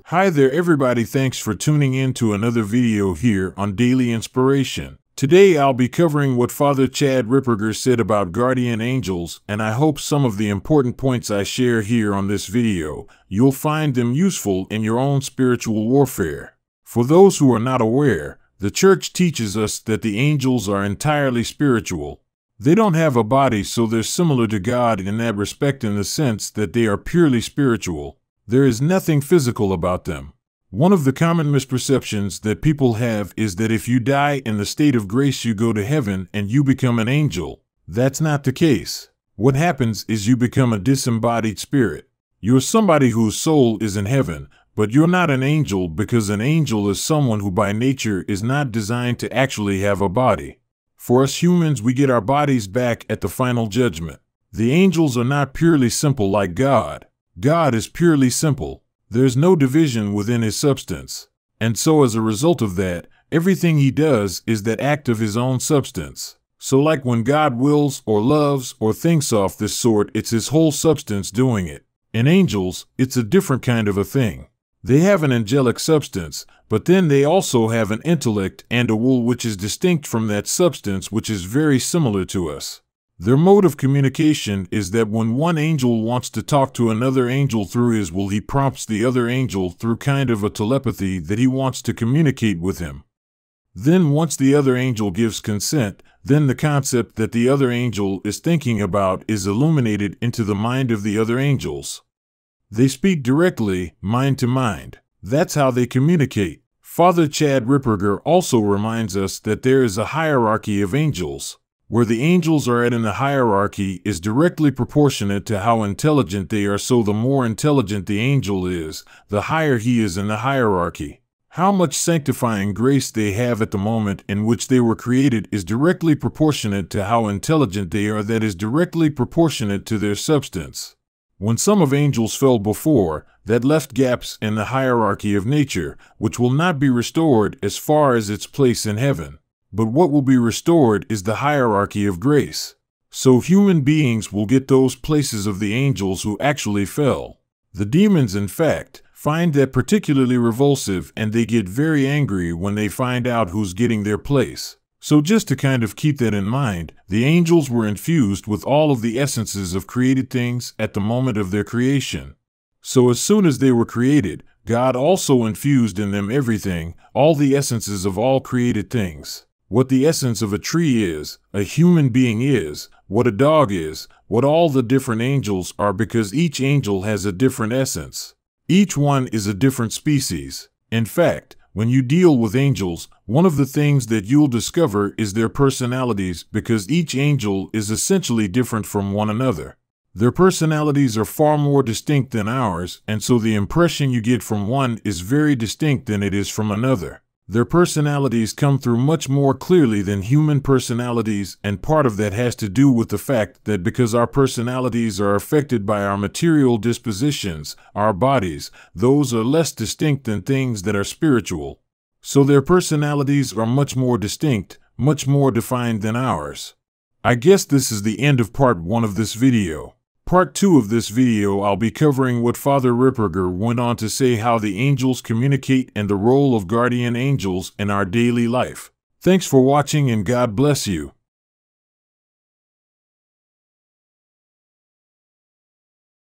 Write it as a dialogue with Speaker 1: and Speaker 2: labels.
Speaker 1: Hi there everybody, thanks for tuning in to another video here on Daily Inspiration. Today I'll be covering what Father Chad Ripperger said about guardian angels, and I hope some of the important points I share here on this video, you'll find them useful in your own spiritual warfare. For those who are not aware, the Church teaches us that the angels are entirely spiritual. They don't have a body, so they're similar to God in that respect, in the sense that they are purely spiritual. There is nothing physical about them. One of the common misperceptions that people have is that if you die in the state of grace, you go to heaven and you become an angel. That's not the case. What happens is you become a disembodied spirit. You're somebody whose soul is in heaven, but you're not an angel, because an angel is someone who by nature is not designed to actually have a body. For us humans, we get our bodies back at the final judgment. The angels are not purely simple like God. God is purely simple. There's no division within his substance. And so as a result of that, everything he does is that act of his own substance. So like when God wills or loves or thinks of this sort, it's his whole substance doing it. In angels, it's a different kind of a thing. They have an angelic substance, but then they also have an intellect and a will which is distinct from that substance, which is very similar to us. Their mode of communication is that when one angel wants to talk to another angel through his will, he prompts the other angel through kind of a telepathy that he wants to communicate with him. Then once the other angel gives consent, then the concept that the other angel is thinking about is illuminated into the mind of the other angels. They speak directly, mind to mind. That's how they communicate. Father Chad Ripperger also reminds us that there is a hierarchy of angels. Where the angels are at in the hierarchy is directly proportionate to how intelligent they are, so the more intelligent the angel is, the higher he is in the hierarchy. How much sanctifying grace they have at the moment in which they were created is directly proportionate to how intelligent they are, that is directly proportionate to their substance. When some of angels fell before, that left gaps in the hierarchy of nature, which will not be restored as far as its place in heaven. But what will be restored is the hierarchy of grace. So human beings will get those places of the angels who actually fell. The demons, in fact, find that particularly repulsive, and they get very angry when they find out who's getting their place. So just to kind of keep that in mind, the angels were infused with all of the essences of created things at the moment of their creation. So as soon as they were created, God also infused in them everything, all the essences of all created things. What the essence of a tree is, a human being is, what a dog is, what all the different angels are, because each angel has a different essence. Each one is a different species. In fact, when you deal with angels, one of the things that you'll discover is their personalities, because each angel is essentially different from one another. Their personalities are far more distinct than ours, and so the impression you get from one is very distinct than it is from another. Their personalities come through much more clearly than human personalities, and part of that has to do with the fact that because our personalities are affected by our material dispositions, our bodies, those are less distinct than things that are spiritual. So their personalities are much more distinct, much more defined than ours. I guess this is the end of part 1 of this video. Part 2 of this video, I'll be covering what Father Ripperger went on to say, how the angels communicate and the role of guardian angels in our daily life. Thanks for watching and God bless you.